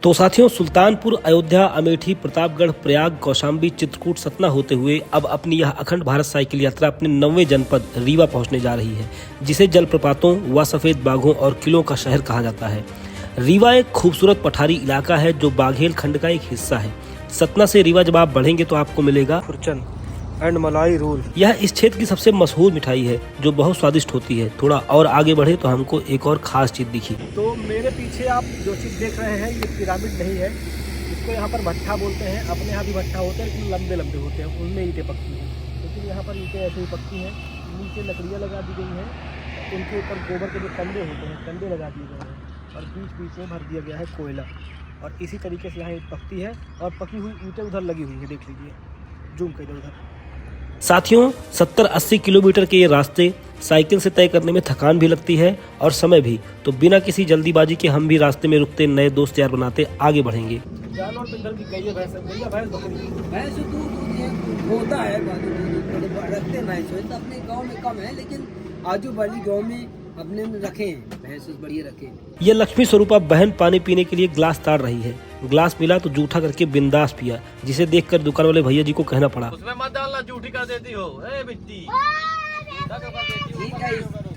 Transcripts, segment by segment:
तो साथियों, सुल्तानपुर, अयोध्या, अमेठी, प्रतापगढ़, प्रयाग, कौशाम्बी, चित्रकूट, सतना होते हुए अब अपनी यह अखंड भारत साइकिल यात्रा अपने 9वें जनपद रीवा पहुंचने जा रही है, जिसे जलप्रपातों व सफेद बाघों और किलों का शहर कहा जाता है। रीवा एक खूबसूरत पठारी इलाका है जो बाघेल खंड का एक हिस्सा है। सतना से रीवा जब आप बढ़ेंगे तो आपको मिलेगा खुरचन एंड मलाई रोल। यह इस क्षेत्र की सबसे मशहूर मिठाई है जो बहुत स्वादिष्ट होती है। थोड़ा और आगे बढ़े तो हमको एक और खास चीज दिखी। तो मेरे पीछे आप जो चीज़ देख रहे हैं ये पिरामिड नहीं है, इसको यहाँ पर भट्ठा बोलते हैं। अपने यहाँ भी भट्ठा होते हैं लेकिन लंबे लंबे होते हैं, उनमें ईंटें पकती हैं। लेकिन यहाँ पर ईंटें ऐसे ही पकती हैं, नीचे लकड़ियाँ लगा दी गई हैं, उनके ऊपर गोबर के जो कंडे होते हैं कंडे लगा दिए गए हैं और बीच बीच में भर दिया गया है कोयला, और इसी तरीके से यहाँ ईंट पकती है और पकी हुई ईंटें उधर लगी हुई है, देख लीजिए, जूम कर उधर। साथियों, 70-80 किलोमीटर के ये रास्ते साइकिल से तय करने में थकान भी लगती है और समय भी, तो बिना किसी जल्दीबाजी के हम भी रास्ते में रुकते नए दोस्त यार बनाते आगे बढ़ेंगे। जानवर तो इधर भी गई है, भैंस होता है रखते हैं भैंस, तो अपने गांव में कम है, लेकिन आजू बाजू गांव में अपने में रखे हैं भैंस, बढ़िया रखे हैं। ये लक्ष्मी स्वरूपा बहन पानी पीने के लिए ग्लास ताड़ रही है। ग्लास मिला तो जूठा करके बिंदास पिया, जिसे देखकर दुकान वाले भैया जी को कहना पड़ा, उसमें मत डालना, जूठी कर देती हो ए बिट्टी।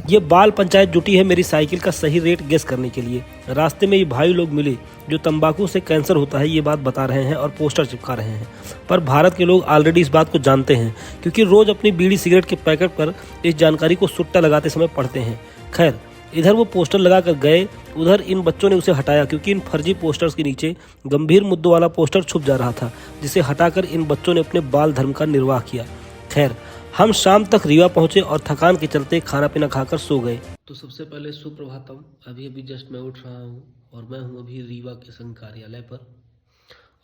ये बाल पंचायत जुटी है मेरी साइकिल का सही रेट गेस करने के लिए। रास्ते में ये भाई लोग मिले जो तंबाकू से कैंसर होता है ये बात बता रहे हैं और पोस्टर चिपका रहे हैं। पर भारत के लोग ऑलरेडी इस बात को जानते हैं, क्योंकि रोज अपनी बीड़ी सिगरेट के पैकेट पर इस जानकारी को सुट्टा लगाते समय पढ़ते हैं। खैर, इधर वो पोस्टर लगा कर गए, उधर इन बच्चों ने उसे हटाया, क्योंकि इन फर्जी पोस्टर्स के नीचे गंभीर मुद्दों वाला पोस्टर छुप जा रहा था, जिसे हटाकर इन बच्चों ने अपने बाल धर्म का निर्वाह किया। खैर, हम शाम तक रीवा पहुंचे और थकान के चलते खाना पीना खाकर सो गए। तो सबसे पहले सुप्रभातम। अभी जस्ट मैं उठ रहा हूं और मैं हूं अभी रीवा के संघ कार्यालय पर।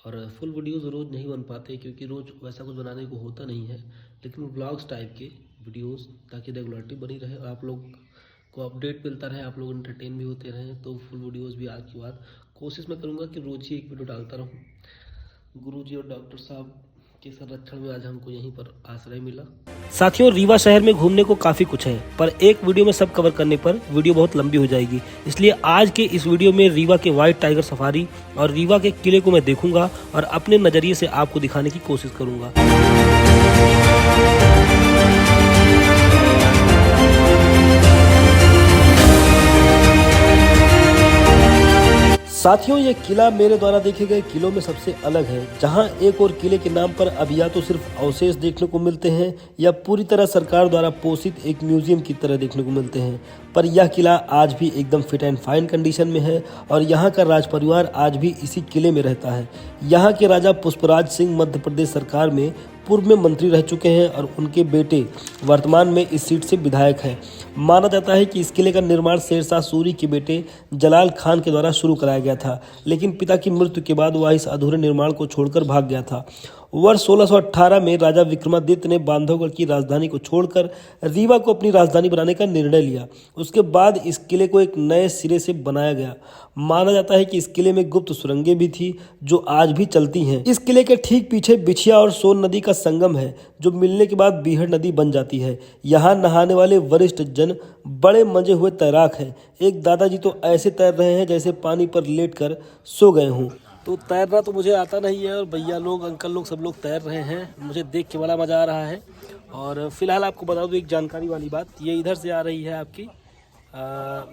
और फुल वीडियोस रोज़ नहीं बन पाते क्योंकि रोज़ वैसा कुछ बनाने को होता नहीं है, लेकिन ब्लॉग्स टाइप के वीडियोस, ताकि रेगुलरिटी बनी रहे और आप लोग को अपडेट मिलता रहे, आप लोग एंटरटेन भी होते रहें। तो फुल वीडियोस भी आज की बात कोशिश मैं करूँगा कि रोज़ ही एक वीडियो डालता रहूँ। गुरुजी और डॉक्टर साहब के संरक्षण में आज हमको यहीं पर आश्रय मिला। साथियों, रीवा शहर में घूमने को काफ़ी कुछ है, पर एक वीडियो में सब कवर करने पर वीडियो बहुत लंबी हो जाएगी। इसलिए आज के इस वीडियो में रीवा के व्हाइट टाइगर सफारी और रीवा के किले को मैं देखूंगा और अपने नज़रिए से आपको दिखाने की कोशिश करूंगा। साथियों, ये किला मेरे द्वारा देखे गए किलों में सबसे अलग है, जहां एक और किले के नाम पर अब या तो सिर्फ अवशेष देखने को मिलते हैं या पूरी तरह सरकार द्वारा पोषित एक म्यूजियम की तरह देखने को मिलते हैं। पर यह किला आज भी एकदम फिट एंड फाइन कंडीशन में है और यहाँ का राज परिवार आज भी इसी किले में रहता है। यहाँ के राजा पुष्पराज सिंह मध्य प्रदेश सरकार में पूर्व में मंत्री रह चुके हैं और उनके बेटे वर्तमान में इस सीट से विधायक हैं। माना जाता है कि इस किले का निर्माण शेरशाह सूरी के बेटे जलाल खान के द्वारा शुरू कराया गया था, लेकिन पिता की मृत्यु के बाद वह इस अधूरे निर्माण को छोड़कर भाग गया था। वर्ष 1618 में राजा विक्रमादित्य ने बांधवगढ़ की राजधानी को छोड़कर रीवा को अपनी राजधानी बनाने का निर्णय लिया। उसके बाद इस किले को एक नए सिरे से बनाया गया। माना जाता है कि इस किले में गुप्त सुरंगें भी थी जो आज भी चलती हैं। इस किले के ठीक पीछे बिछिया और सोन नदी का संगम है, जो मिलने के बाद बीहड़ नदी बन जाती है। यहाँ नहाने वाले वरिष्ठ जन बड़े मजे हुए तैराक हैं। एक दादाजी तो ऐसे तैर रहे हैं जैसे पानी पर लेटकर सो गए हों। तो तैरना तो मुझे आता नहीं है और भैया लोग, अंकल लोग, सब लोग तैर रहे हैं। मुझे देख के बड़ा मज़ा आ रहा है। और फिलहाल आपको बता दूं एक जानकारी वाली बात, ये इधर से आ रही है आपकी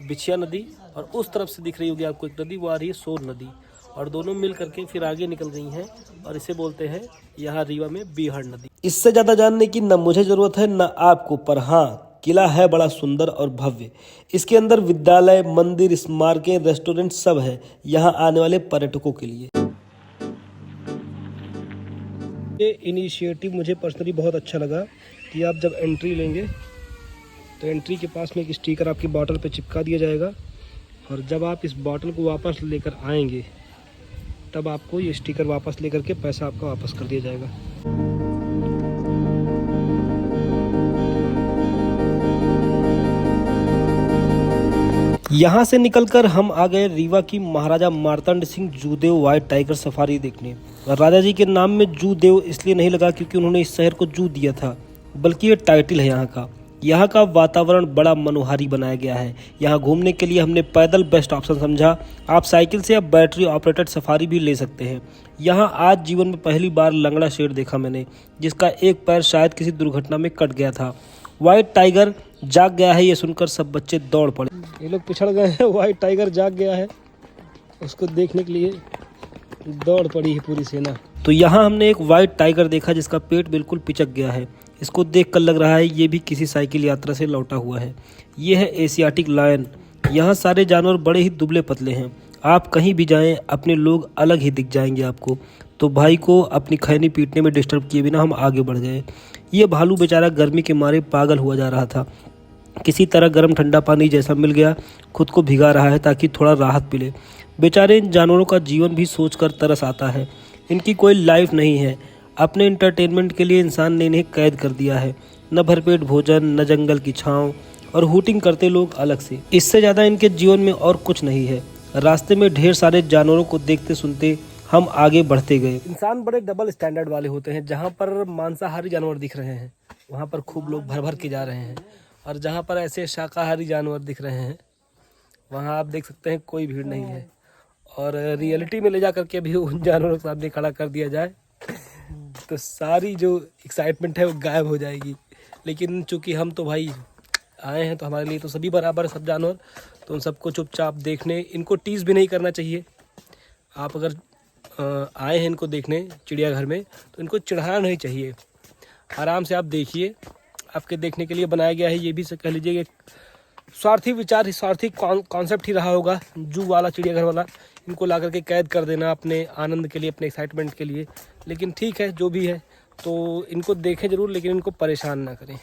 बिछिया नदी, और उस तरफ से दिख रही होगी आपको एक नदी, वो आ रही है सोन नदी, और दोनों मिल करके फिर आगे निकल गई हैं और इसे बोलते हैं यहाँ रीवा में बीहड़ नदी। इससे ज़्यादा जानने की न मुझे ज़रूरत है न आपको, पर हाँ, किला है बड़ा सुंदर और भव्य। इसके अंदर विद्यालय, मंदिर, स्मारकें, रेस्टोरेंट सब है यहाँ आने वाले पर्यटकों के लिए। ये इनिशिएटिव मुझे पर्सनली बहुत अच्छा लगा कि आप जब एंट्री लेंगे तो एंट्री के पास में एक स्टिकर आपकी बॉटल पे चिपका दिया जाएगा, और जब आप इस बॉटल को वापस लेकर आएंगे तब आपको ये स्टिकर वापस लेकर के पैसा आपका वापस कर दिया जाएगा। यहाँ से निकलकर हम आ गए रीवा की Maharaja Martand Singh Judeo white tiger safari देखने। राजा जी के नाम में जूदेव इसलिए नहीं लगा क्योंकि उन्होंने इस शहर को जू दिया था, बल्कि ये टाइटल है यहाँ का। यहाँ का वातावरण बड़ा मनोहारी बनाया गया है। यहाँ घूमने के लिए हमने पैदल बेस्ट ऑप्शन समझा। आप साइकिल से या बैटरी ऑपरेटेड सफारी भी ले सकते हैं। यहाँ आज जीवन में पहली बार लंगड़ा शेर देखा मैंने, जिसका एक पैर शायद किसी दुर्घटना में कट गया था। व्हाइट टाइगर जाग गया है, ये सुनकर सब बच्चे दौड़ पड़े। ये लोग पिछड़ गए हैं, व्हाइट टाइगर जाग गया है, उसको देखने के लिए दौड़ पड़ी है पूरी सेना। तो यहाँ हमने एक व्हाइट टाइगर देखा जिसका पेट बिल्कुल पिचक गया है। इसको देखकर लग रहा है ये भी किसी साइकिल यात्रा से लौटा हुआ है। ये है एशियाटिक लायन। यहाँ सारे जानवर बड़े ही दुबले पतले हैं। आप कहीं भी जाएं अपने लोग अलग ही दिख जाएंगे आपको। तो भाई को अपनी खैनी पीटने में डिस्टर्ब किए बिना हम आगे बढ़ गए। ये भालू बेचारा गर्मी के मारे पागल हुआ जा रहा था। किसी तरह गर्म ठंडा पानी जैसा मिल गया, खुद को भिगा रहा है ताकि थोड़ा राहत मिले। बेचारे इन जानवरों का जीवन भी सोचकर तरस आता है। इनकी कोई लाइफ नहीं है। अपने एंटरटेनमेंट के लिए इंसान ने इन्हें कैद कर दिया है। न भरपेट भोजन, न जंगल की छांव, और हूटिंग करते लोग अलग से। इससे ज़्यादा इनके जीवन में और कुछ नहीं है। रास्ते में ढेर सारे जानवरों को देखते सुनते हम आगे बढ़ते गए। इंसान बड़े डबल स्टैंडर्ड वाले होते हैं। जहाँ पर मांसाहारी जानवर दिख रहे हैं वहाँ पर खूब लोग भर भर के जा रहे हैं, और जहाँ पर ऐसे शाकाहारी जानवर दिख रहे हैं वहाँ आप देख सकते हैं कोई भीड़ नहीं है। और रियलिटी में ले जा करके भी उन जानवरों के सामने खड़ा कर दिया जाए तो सारी जो एक्साइटमेंट है वो गायब हो जाएगी। लेकिन चूंकि हम तो भाई आए हैं तो हमारे लिए तो सभी बराबर है, सब जानवर। तो उन सबको चुपचाप देखने, इनको टीज़ भी नहीं करना चाहिए। आप अगर आए हैं इनको देखने चिड़ियाघर में तो इनको चिढ़ाना नहीं चाहिए। आराम से आप देखिए, आपके देखने के लिए बनाया गया है। ये भी कह लीजिए कि स्वार्थी विचार, स्वार्थी कॉन्सेप्ट ही रहा होगा जू वाला, चिड़ियाघर वाला। इनको ला करके कैद कर देना अपने आनंद के लिए, अपने एक्साइटमेंट के लिए। लेकिन ठीक है, जो भी है, तो इनको देखें ज़रूर, लेकिन इनको परेशान ना करें।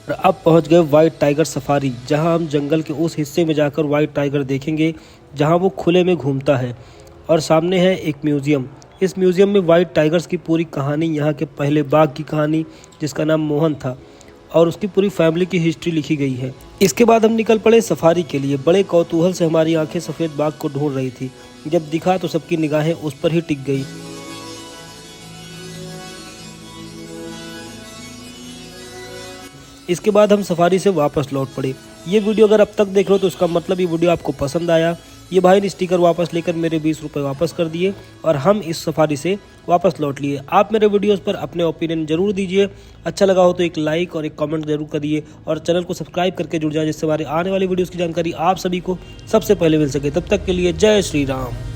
अब पहुंच गए व्हाइट टाइगर सफारी, जहां हम जंगल के उस हिस्से में जाकर व्हाइट टाइगर देखेंगे जहां वो खुले में घूमता है। और सामने है एक म्यूज़ियम। इस म्यूज़ियम में व्हाइट टाइगर्स की पूरी कहानी, यहाँ के पहले बाघ की कहानी जिसका नाम मोहन था, और उसकी पूरी फैमिली की हिस्ट्री लिखी गई है। इसके बाद हम निकल पड़े सफारी के लिए। बड़े कौतूहल से हमारी आंखें सफ़ेद बाघ को ढूंढ रही थी। जब दिखा तो सबकी निगाहें उस पर ही टिक गई। इसके बाद हम सफारी से वापस लौट पड़े। ये वीडियो अगर अब तक देख रहे हो तो इसका मतलब ये वीडियो आपको पसंद आया। ये भाई ने स्टिकर वापस लेकर मेरे 20 रुपये वापस कर दिए और हम इस सफारी से वापस लौट लिए। आप मेरे वीडियोस पर अपने ओपिनियन जरूर दीजिए। अच्छा लगा हो तो एक लाइक और एक कमेंट जरूर करिए, और चैनल को सब्सक्राइब करके जुड़ जाए, जिससे हमारे आने वाली वीडियोस की जानकारी आप सभी को सबसे पहले मिल सके। तब तक के लिए जय श्री राम।